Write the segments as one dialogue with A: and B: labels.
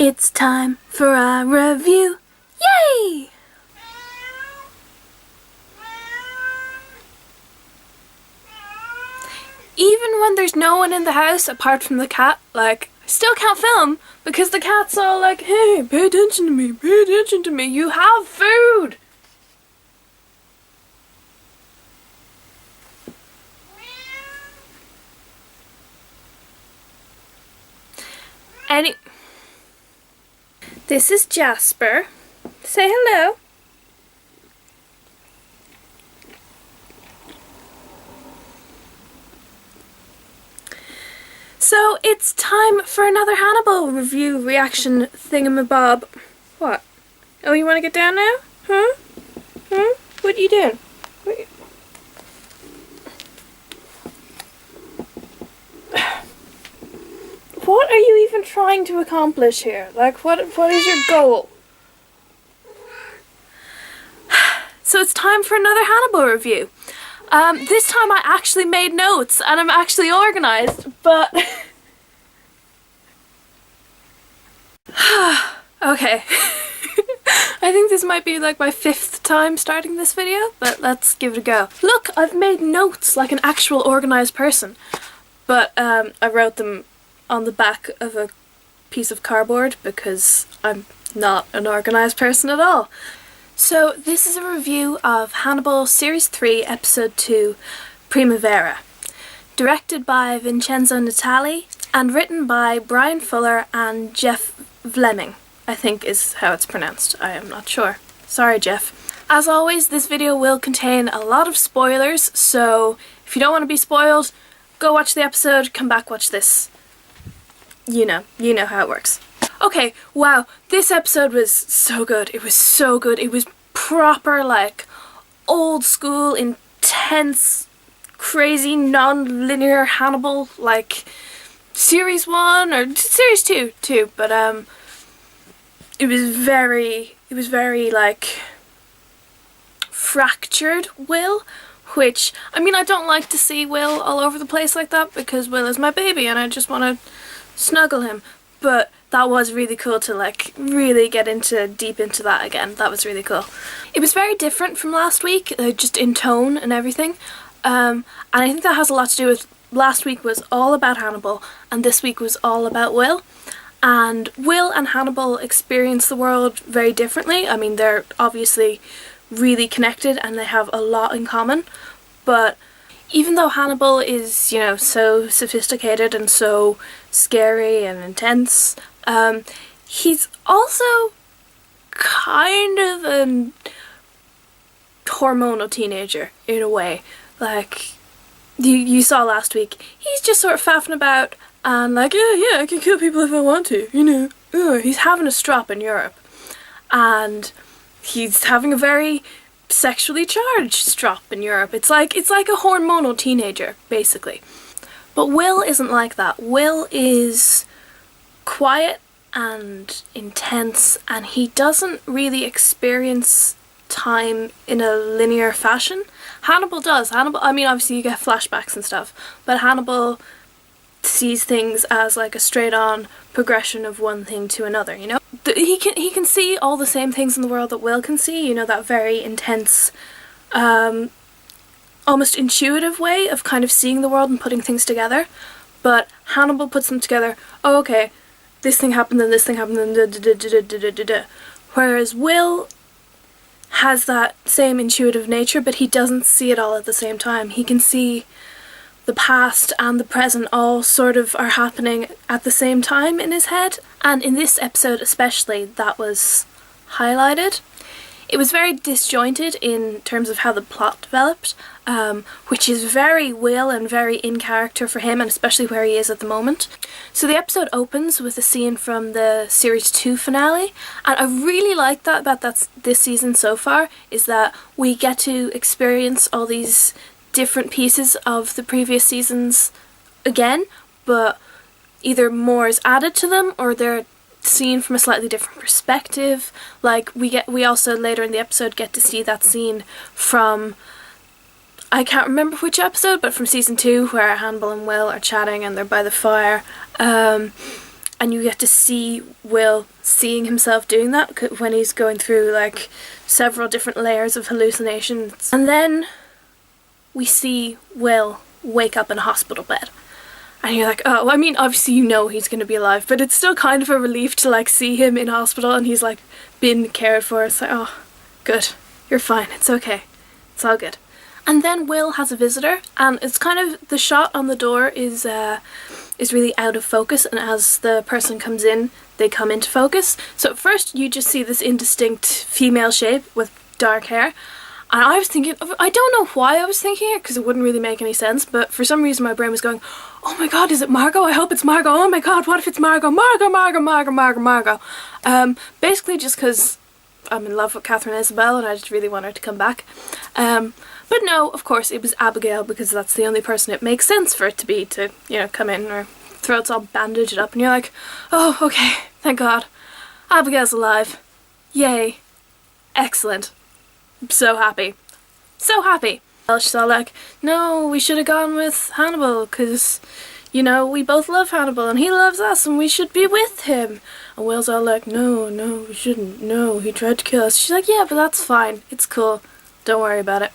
A: It's time for our review. Yay! Even when there's no one in the house apart from the cat, like, I still can't film because the cat's all like, hey, pay attention to me, you have food! This is Jasper. Say hello. So it's time for another Hannibal review reaction thingamabob. What? Oh, you want to get down now? Huh? What are you doing? What are you even trying to accomplish here? Like, what is your goal? So it's time for another Hannibal review. This time I actually made notes and I'm actually organised, but... Okay. I think this might be like my 5th time starting this video, but let's give it a go. Look, I've made notes like an actual organised person, but I wrote them on the back of a piece of cardboard because I'm not an organised person at all. So this is a review of Hannibal Series 3 Episode 2 Primavera, directed by Vincenzo Natali and written by Brian Fuller and Jeff Vleming, I think is how it's pronounced. I am not sure. Sorry, Jeff. As always, this video will contain a lot of spoilers, so if you don't want to be spoiled, go watch the episode, come back, watch this. You know how it works. Okay, wow, this episode was so good. It was so good. It was proper, like, old school, intense, crazy, non-linear Hannibal, like, Series 1 or Series 2 too, but it was very, like, fractured Will, which, I mean, I don't like to see Will all over the place like that because Will is my baby and I just want to snuggle him, but that was really cool to like really get deep into that again. That was really cool. It was very different from last week, just in tone and everything, and I think that has a lot to do with last week was all about Hannibal and this week was all about Will, and Will and Hannibal experience the world very differently. I mean, they're obviously really connected and they have a lot in common, but even though Hannibal is, you know, so sophisticated and so scary and intense, he's also kind of a hormonal teenager in a way. Like, you saw last week, he's just sort of faffing about and like, yeah, I can kill people if I want to, you know. He's having a strop in Europe and he's having a very sexually charged strop in Europe. It's like a hormonal teenager, basically. But Will isn't like that. Will is quiet and intense and he doesn't really experience time in a linear fashion. Hannibal does. I mean, obviously you get flashbacks and stuff, but Hannibal sees things as like a straight on progression of one thing to another, you know? He can see all the same things in the world that Will can see, you know, that very intense, almost intuitive way of kind of seeing the world and putting things together. But Hannibal puts them together, oh, okay, this thing happened, then this thing happened, then da-da-da-da-da-da-da-da. Whereas Will has that same intuitive nature, but he doesn't see it all at the same time. He can see the past and the present all sort of are happening at the same time in his head, and in this episode especially that was highlighted. It was very disjointed in terms of how the plot developed, which is very Will and very in character for him, and especially where he is at the moment. So the episode opens with a scene from the Series 2 finale, and I really like that about this season so far, is that we get to experience all these different pieces of the previous seasons again, but either more is added to them or they're seen from a slightly different perspective. Like we also later in the episode get to see that scene from, I can't remember which episode, but from season 2 where Hannibal and Will are chatting and they're by the fire, and you get to see Will seeing himself doing that when he's going through like several different layers of hallucinations. And then we see Will wake up in a hospital bed. And you're like, oh, I mean, obviously you know he's going to be alive, but it's still kind of a relief to like see him in hospital and he's like been cared for. It's like, oh, good, you're fine, it's okay, it's all good. And then Will has a visitor, and it's kind of, the shot on the door is really out of focus, and as the person comes in, they come into focus. So at first you just see this indistinct female shape with dark hair. And I was thinking, I don't know why I was thinking it, because it wouldn't really make any sense, but for some reason my brain was going, oh my god, is it Margot? I hope it's Margot. Oh my god, what if it's Margot? Margot. Basically just because I'm in love with Catherine Isabel and I just really want her to come back. But no, of course, it was Abigail, because that's the only person it makes sense for it to be, to, you know, come in, her throat's all bandaged up, and you're like, oh, okay, thank god. Abigail's alive. Yay. Excellent. I'm so happy. So happy. Well, she's all like, no, we should have gone with Hannibal, because, you know, we both love Hannibal, and he loves us, and we should be with him. And Will's all like, no, we shouldn't. No, he tried to kill us. She's like, yeah, but that's fine. It's cool. Don't worry about it.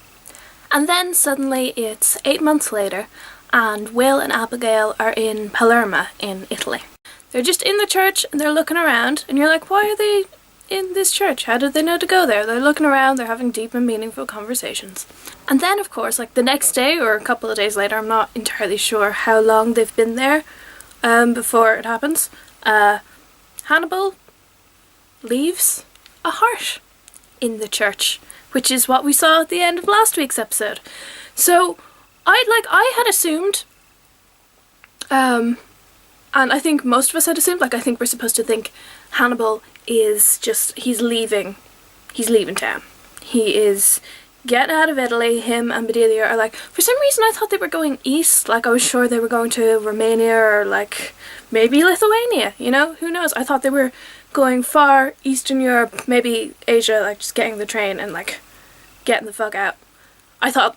A: And then suddenly it's 8 months later, and Will and Abigail are in Palermo in Italy. They're just in the church and they're looking around, and you're like, why are they in this church? How did they know to go there? They're looking around, they're having deep and meaningful conversations. And then, of course, like the next day or a couple of days later, I'm not entirely sure how long they've been there before it happens, Hannibal leaves a heart in the church, which is what we saw at the end of last week's episode. So I had assumed, and I think most of us had assumed, like I think we're supposed to think Hannibal is just, he's leaving town. He is getting out of Italy. Him and Bedelia are like, for some reason I thought they were going east, like I was sure they were going to Romania or like maybe Lithuania, you know, who knows. I thought they were going far Eastern Europe, maybe Asia, like just getting the train and like getting the fuck out. I thought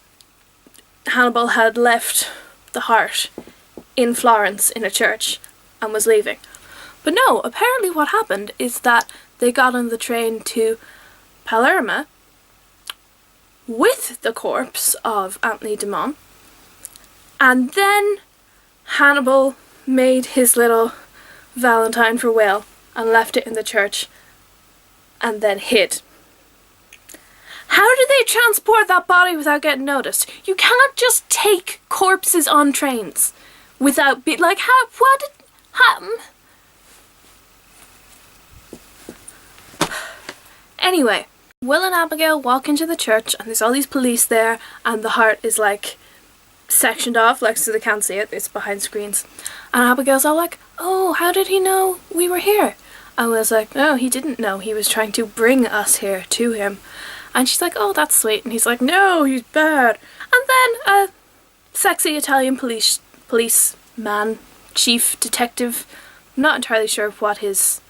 A: Hannibal had left the heart in Florence in a church and was leaving. But no, apparently what happened is that they got on the train to Palermo with the corpse of Anthony Dumont, and then Hannibal made his little valentine for Will and left it in the church and then hid. How do they transport that body without getting noticed? You can't just take corpses on trains without like, what did happen? Anyway, Will and Abigail walk into the church and there's all these police there, and the heart is like sectioned off, like so they can't see it, it's behind screens. And Abigail's all like, oh, how did he know we were here? And Will's like, no, he didn't know, he was trying to bring us here to him. And she's like, oh, that's sweet. And he's like, no, he's bad. And then a sexy Italian policeman, chief detective, I'm not entirely sure what his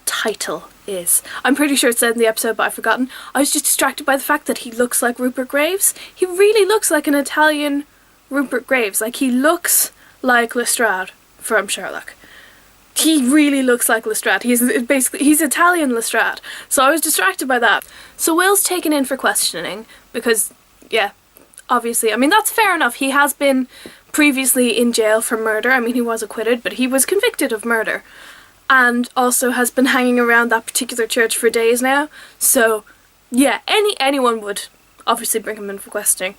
A: title is. I'm pretty sure it said in the episode, but I've forgotten. I was just distracted by the fact that he looks like Rupert Graves. He really looks like an Italian Rupert Graves. Like, he looks like Lestrade from Sherlock. He really looks like Lestrade. He's Italian Lestrade. So I was distracted by that. So Will's taken in for questioning because, yeah, obviously, I mean, that's fair enough. He has been previously in jail for murder. I mean, he was acquitted, but he was convicted of murder. And also has been hanging around that particular church for days now. So, yeah, anyone would obviously bring him in for questioning.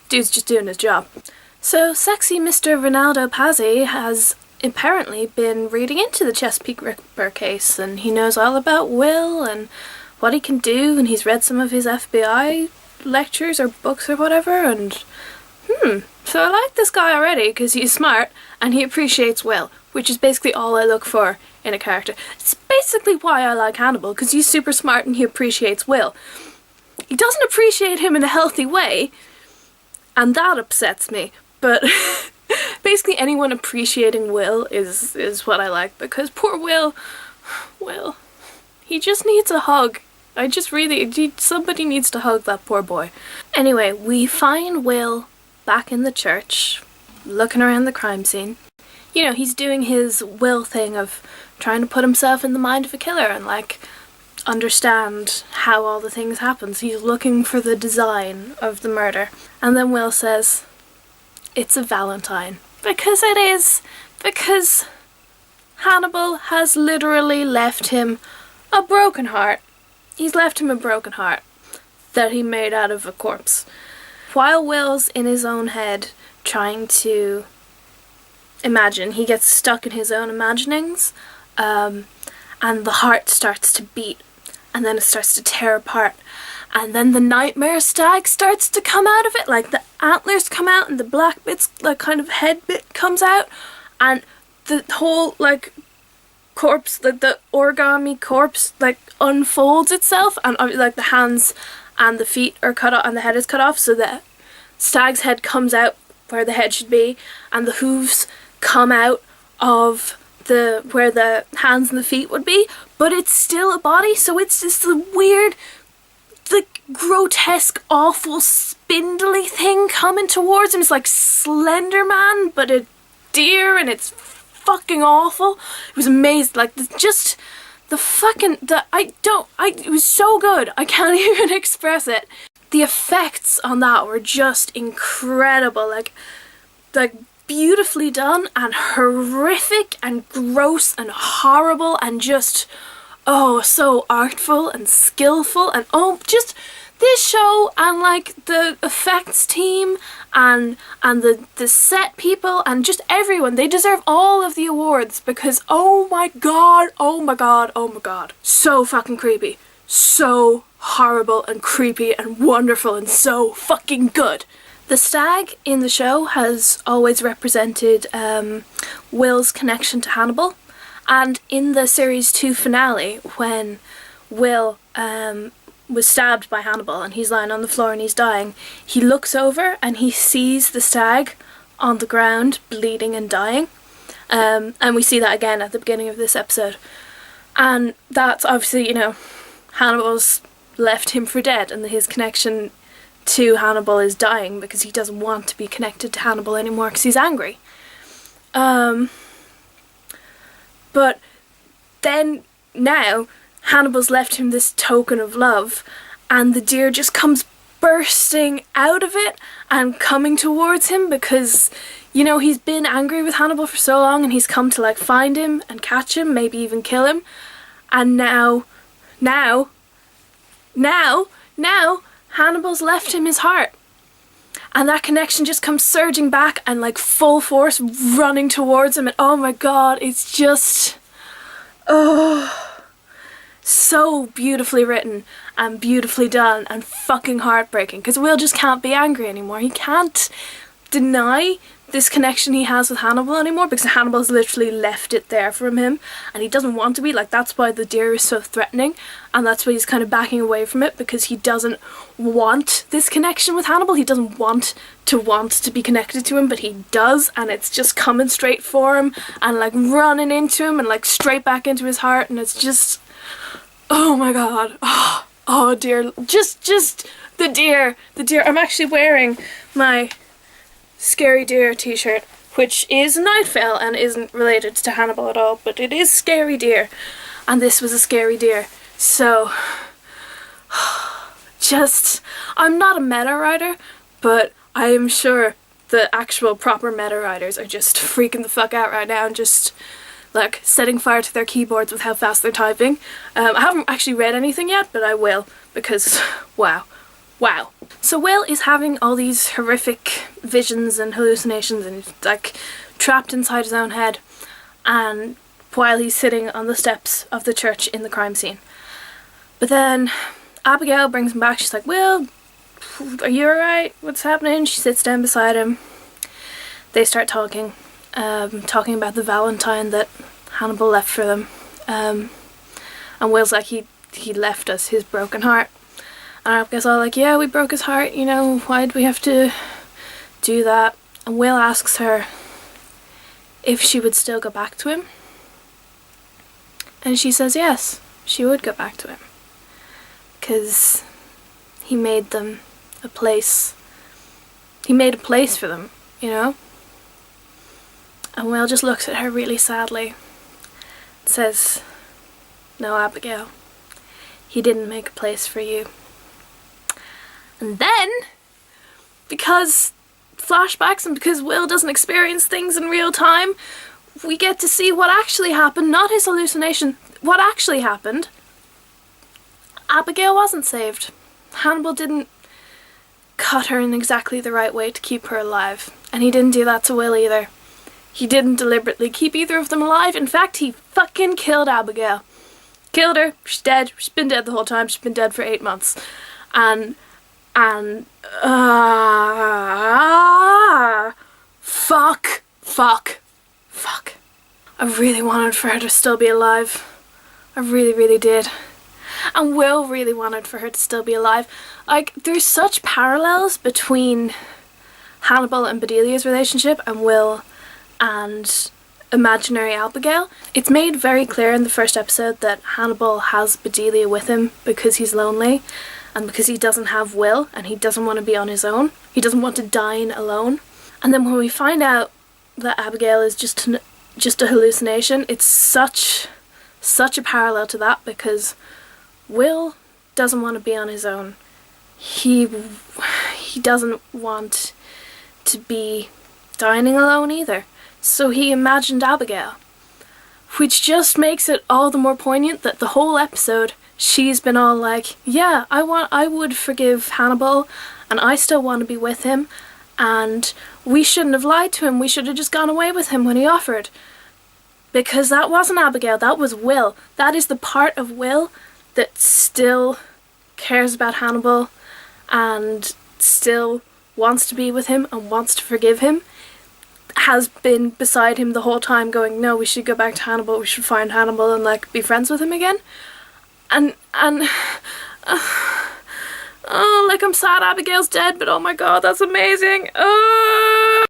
A: Dude's just doing his job. So, sexy Mr. Ronaldo Pazzi has apparently been reading into the Chesapeake Ripper case, and he knows all about Will and what he can do, and he's read some of his FBI lectures or books or whatever, and so I like this guy already because he's smart and he appreciates Will, which is basically all I look for in a character. It's basically why I like Hannibal, because he's super smart and he appreciates Will. He doesn't appreciate him in a healthy way, and that upsets me, but basically anyone appreciating Will is what I like, because poor Will, he just needs a hug. Somebody needs to hug that poor boy. Anyway, we find Will back in the church, looking around the crime scene. you know, he's doing his Will thing of trying to put himself in the mind of a killer and like understand how all the things happen. So he's looking for the design of the murder. And then Will says, it's a Valentine. Because it is. Because Hannibal has literally left him a broken heart. He's left him a broken heart that he made out of a corpse. While Will's in his own head trying to imagine, he gets stuck in his own imaginings, and the heart starts to beat, and then it starts to tear apart, and then the nightmare stag starts to come out of it, like the antlers come out and the black bits, like kind of head bit comes out, and the whole like corpse, like the origami corpse, like unfolds itself, and like the hands and the feet are cut off and the head is cut off, so the stag's head comes out where the head should be, and the hooves come out of the where the hands and the feet would be, but it's still a body, so it's just the weird, like grotesque, awful, spindly thing coming towards him. It's like Slender Man, but a deer, and it's fucking awful. It was amazing, like it was so good, I can't even express it. The effects on that were just incredible, like beautifully done and horrific and gross and horrible and just, oh, so artful and skillful, and oh, just this show and like the effects team and the set people and just everyone, they deserve all of the awards because oh my god, oh my god, oh my god, so fucking creepy, so horrible and creepy and wonderful and so fucking good. The stag in the show has always represented Will's connection to Hannibal, and in the series 2 finale, when Will was stabbed by Hannibal and he's lying on the floor and he's dying, he looks over and he sees the stag on the ground bleeding and dying, and we see that again at the beginning of this episode, and that's obviously, you know, Hannibal's left him for dead and his connection to Hannibal is dying because he doesn't want to be connected to Hannibal anymore because he's angry. But then now Hannibal's left him this token of love, and the deer just comes bursting out of it and coming towards him because, you know, he's been angry with Hannibal for so long and he's come to like find him and catch him, maybe even kill him, and now Hannibal's left him his heart, and that connection just comes surging back and like full force running towards him, and oh my god, it's just, oh, so beautifully written and beautifully done and fucking heartbreaking because Will just can't be angry anymore. He can't deny this connection he has with Hannibal anymore because Hannibal's literally left it there from him and he doesn't want to be. Like, that's why the deer is so threatening, and that's why he's kind of backing away from it, because he doesn't want this connection with Hannibal. He doesn't want to be connected to him, but he does, and it's just coming straight for him and like running into him and like straight back into his heart, and it's just, oh my god, oh dear, just the deer. I'm actually wearing my Scary Deer t-shirt, which is Nightfell and isn't related to Hannibal at all, but it is Scary Deer, and this was a scary deer. So just, I'm not a meta writer, but I am sure the actual proper meta writers are just freaking the fuck out right now and just like setting fire to their keyboards with how fast they're typing. I haven't actually read anything yet, but I will, because wow. So Will is having all these horrific visions and hallucinations and he's like trapped inside his own head, and while he's sitting on the steps of the church in the crime scene. But then Abigail brings him back. She's like, Will, are you alright? What's happening? She sits down beside him. They start talking about the Valentine that Hannibal left for them. And Will's like, he left us his broken heart. And Abigail's all like, yeah, we broke his heart, you know, why'd we have to do that? And Will asks her if she would still go back to him. And she says yes, she would go back to him. Because he made them a place. He made a place for them, you know? And Will just looks at her really sadly and says, "No, Abigail, he didn't make a place for you." And then, because flashbacks and because Will doesn't experience things in real time, we get to see what actually happened, not his hallucination, what actually happened. Abigail wasn't saved. Hannibal didn't cut her in exactly the right way to keep her alive, and he didn't do that to Will either. He didn't deliberately keep either of them alive. In fact, he fucking killed Abigail. Killed her. She's dead. She's been dead the whole time. She's been dead for 8 months. Fuck. I really wanted for her to still be alive. I really, really did. And Will really wanted for her to still be alive. Like, there's such parallels between Hannibal and Bedelia's relationship and Will and imaginary Abigail. It's made very clear in the first episode that Hannibal has Bedelia with him because he's lonely and because he doesn't have Will and he doesn't want to be on his own. He doesn't want to dine alone. And then when we find out that Abigail is just a hallucination, it's such a parallel to that, because Will doesn't want to be on his own. He doesn't want to be dining alone either. So he imagined Abigail, which just makes it all the more poignant that the whole episode she's been all like, yeah, I would forgive Hannibal and I still want to be with him, and we shouldn't have lied to him. We should have just gone away with him when he offered. Because that wasn't Abigail, that was Will. That is the part of Will that still cares about Hannibal and still wants to be with him and wants to forgive him. Has been beside him the whole time going, no, we should go back to Hannibal, we should find Hannibal and like be friends with him again. Oh, like, I'm sad Abigail's dead, but oh my god, that's amazing.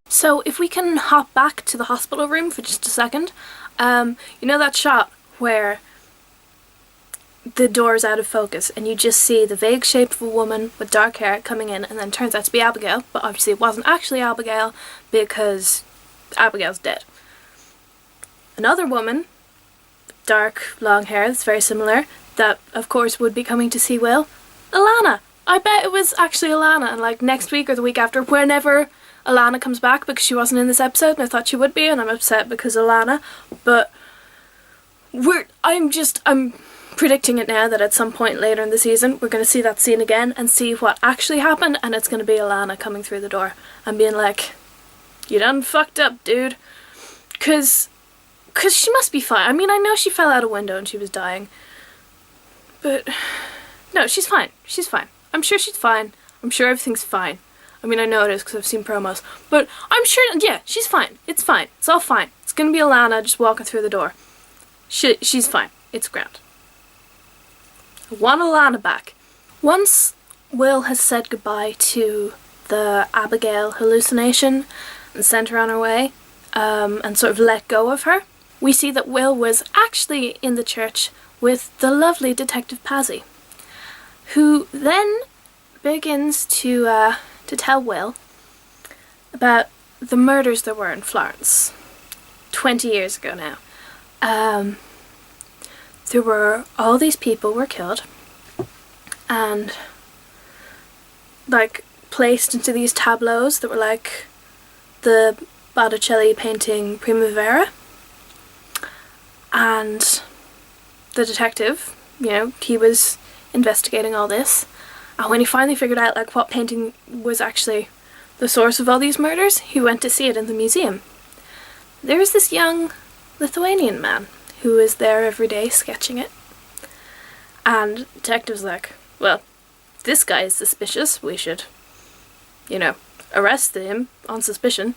A: So if we can hop back to the hospital room for just a second, you know that shot where the door's out of focus and you just see the vague shape of a woman with dark hair coming in, and then it turns out to be Abigail, but obviously it wasn't actually Abigail because Abigail's dead. Another woman, dark, long hair, that's very similar, that of course would be coming to see Will, Alana. I bet it was actually Alana, and like next week or the week after, whenever Alana comes back, because she wasn't in this episode and I thought she would be, and I'm upset because Alana, but I'm predicting it now that at some point later in the season we're going to see that scene again and see what actually happened, and it's going to be Alana coming through the door and being like, you done fucked up, dude. Cause she must be fine. I mean, I know she fell out a window and she was dying, but no, she's fine. She's fine. I'm sure she's fine. I'm sure everything's fine. I mean, I know it is because I've seen promos, but I'm sure, yeah, she's fine. It's fine. It's all fine. It's gonna be Alana just walking through the door. She's fine. It's grand. I want Alana back. Once Will has said goodbye to the Abigail hallucination and sent her on her way, and sort of let go of her, we see that Will was actually in the church with the lovely Detective Pazzy, who then begins to tell Will about the murders there were in Florence 20 years ago now. There were all these people were killed and like placed into these tableaus that were like the Botticelli painting Primavera, and the detective, you know, he was investigating all this, and when he finally figured out like what painting was actually the source of all these murders, he went to see it in the museum. There was this young Lithuanian man who was there every day sketching it, and the detective's like, well, this guy is suspicious, we should, you know, arrest him on suspicion.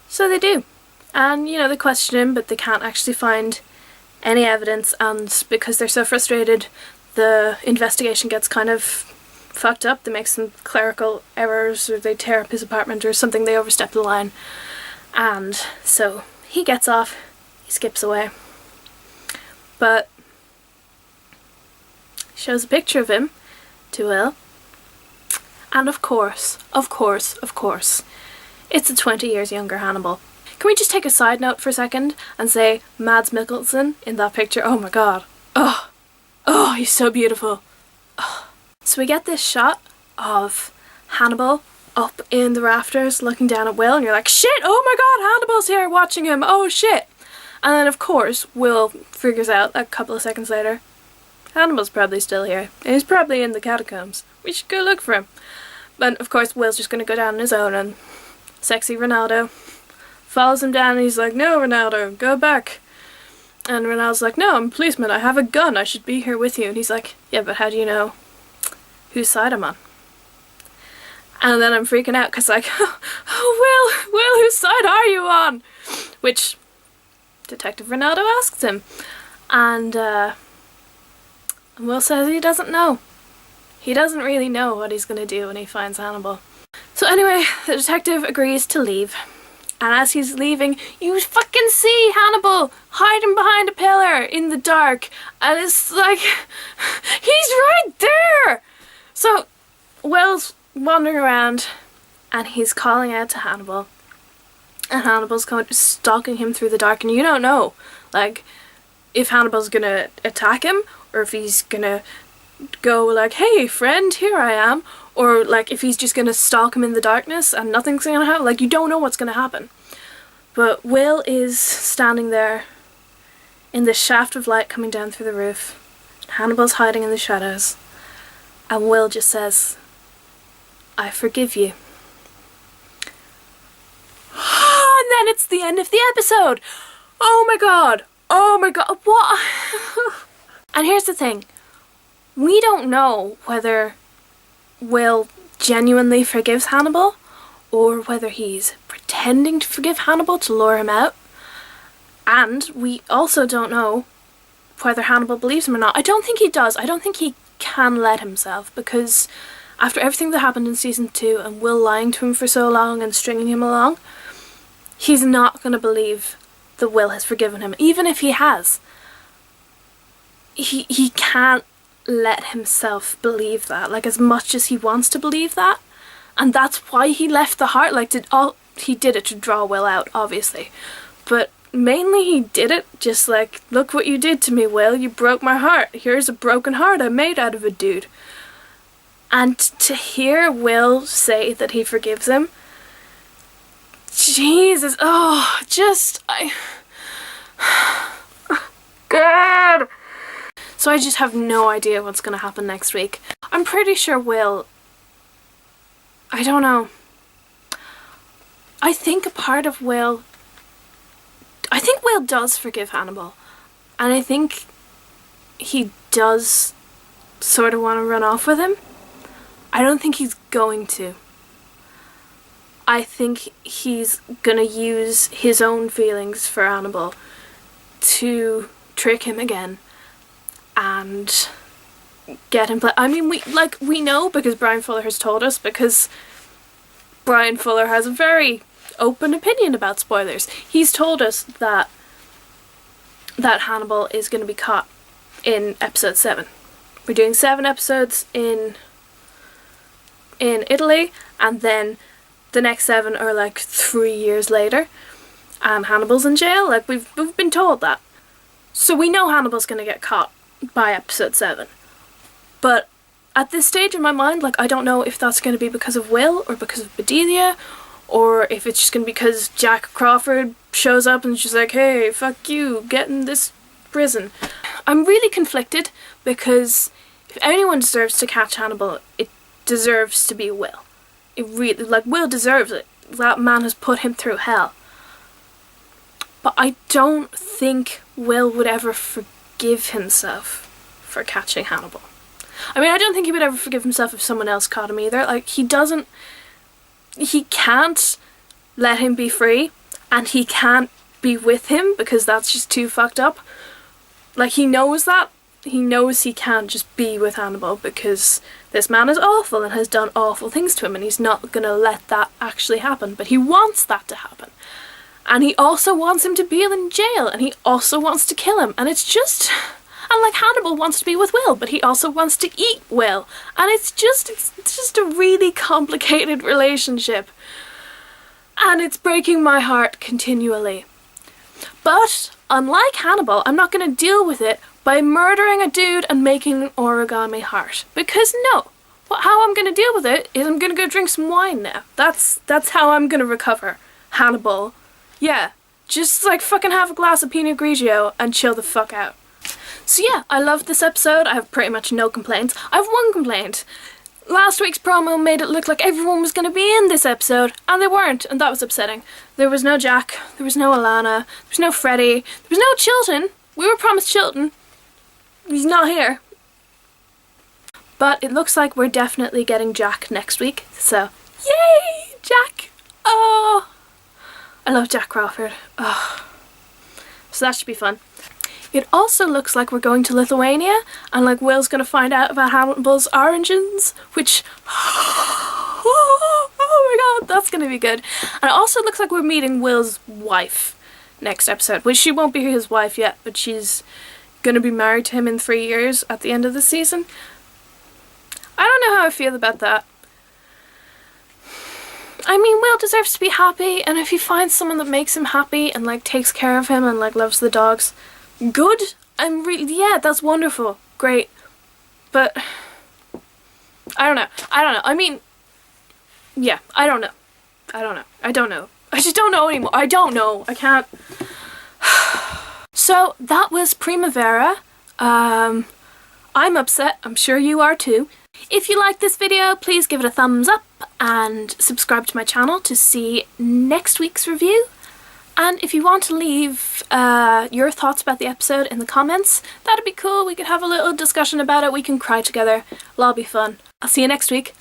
A: So they do, and you know, they question him, but they can't actually find any evidence, and because they're so frustrated, the investigation gets kind of fucked up. They make some clerical errors, or they tear up his apartment or something, they overstep the line, and so he gets off, he skips away, but shows a picture of him to Will, and of course, it's a 20 years younger Hannibal. Can we just take a side note for a second and say Mads Mikkelsen in that picture? Oh my god. Oh, oh, he's so beautiful. Oh. So we get this shot of Hannibal up in the rafters looking down at Will, and you're like, shit, oh my god, Hannibal's here watching him, oh shit. And then of course Will figures out a couple of seconds later, Hannibal's probably still here. He's probably in the catacombs. We should go look for him. But of course Will's just gonna go down on his own, and sexy Ronaldo follows him down and he's like, no Ronaldo, go back. And Ronaldo's like, no, I'm a policeman, I have a gun, I should be here with you. And he's like, yeah, but how do you know whose side I'm on? And then I'm freaking out because like, oh Will, whose side are you on? Which Detective Ronaldo asks him. And Will says he doesn't know. He doesn't really know what he's going to do when he finds Hannibal. So anyway, the detective agrees to leave. And as he's leaving, you fucking see Hannibal hiding behind a pillar in the dark. And it's like, he's right there! So Will's wandering around and he's calling out to Hannibal. And Hannibal's stalking him through the dark, and you don't know, like, if Hannibal's gonna attack him, or if he's gonna go like, hey friend, here I am, or like if he's just gonna stalk him in the darkness and nothing's gonna happen. Like, you don't know what's gonna happen. But Will is standing there in this shaft of light coming down through the roof. Hannibal's hiding in the shadows, and Will just says, I forgive you. And then it's the end of the episode. Oh my god, what? And here's the thing, we don't know whether Will genuinely forgives Hannibal or whether he's pretending to forgive Hannibal to lure him out. And we also don't know whether Hannibal believes him or not. I don't think he does. I don't think he can let himself, because after everything that happened in season 2 and Will lying to him for so long and stringing him along, he's not going to believe that Will has forgiven him. Even if he has, he can't let himself believe that, like, as much as he wants to believe that. And that's why he left the heart. Like, he did it to draw Will out, obviously, but mainly he did it just like, look what you did to me, Will, you broke my heart, here's a broken heart I made out of a dude. And to hear Will say that he forgives him, Jesus, oh, just, God. So I just have no idea what's going to happen next week. I'm pretty sure Will, I don't know. I think a part of Will, I think Will does forgive Hannibal. And I think he does sort of want to run off with him. I don't think he's going to. I think he's gonna use his own feelings for Hannibal to trick him again and get him I mean, we know because Brian Fuller has told us, because Brian Fuller has a very open opinion about spoilers. He's told us that Hannibal is going to be caught in episode 7. We're doing 7 episodes in Italy, and then the next 7 are like 3 years later, and Hannibal's in jail. Like, we've been told that. So we know Hannibal's going to get caught by episode 7. But at this stage in my mind, like, I don't know if that's going to be because of Will or because of Bedelia, or if it's just going to be because Jack Crawford shows up and she's like, hey, fuck you, get in this prison. I'm really conflicted, because if anyone deserves to catch Hannibal, it deserves to be Will. It really, like, Will deserves it. That man has put him through hell. But I don't think Will would ever forgive himself for catching Hannibal. I mean, I don't think he would ever forgive himself if someone else caught him either. Like, he can't let him be free, and he can't be with him because that's just too fucked up. Like, he knows that. He knows he can't just be with Hannibal because this man is awful and has done awful things to him, and he's not gonna let that actually happen. But he wants that to happen. And he also wants him to be in jail, and he also wants to kill him. And it's just... And like, Hannibal wants to be with Will, but he also wants to eat Will. And it's just a really complicated relationship. and it's breaking my heart continually. But, unlike Hannibal, I'm not going to deal with it by murdering a dude and making an origami heart. Because no, how I'm going to deal with it is I'm going to go drink some wine now. That's how I'm going to recover. Hannibal. Yeah, just like fucking have a glass of Pinot Grigio and chill the fuck out. So yeah, I loved this episode. I have pretty much no complaints. I have one complaint. Last week's promo made it look like everyone was going to be in this episode, and they weren't, and that was upsetting. There was no Jack, there was no Alana, there was no Freddy, there was no Chilton. We were promised Chilton. He's not here. But it looks like we're definitely getting Jack next week, so yay, Jack! Oh, I love Jack Crawford. Oh. So that should be fun. It also looks like we're going to Lithuania, and like Will's gonna find out about Hannibal's origins, which oh my god, that's gonna be good. And it also looks like we're meeting Will's wife next episode, which she won't be his wife yet, but she's gonna be married to him in 3 years at the end of the season. I don't know how I feel about that. I mean, Will deserves to be happy, and if he finds someone that makes him happy and like takes care of him and like loves the dogs, good. Yeah, that's wonderful. Great. But I don't know. I mean, yeah, I don't know. I just don't know anymore. I don't know. I can't. So that was Primavera. I'm upset. I'm sure you are too. If you like this video, please give it a thumbs up and subscribe to my channel to see next week's review. And if you want to leave your thoughts about the episode in the comments, that'd be cool. We could have a little discussion about it. We can cry together. It'll all be fun. I'll see you next week.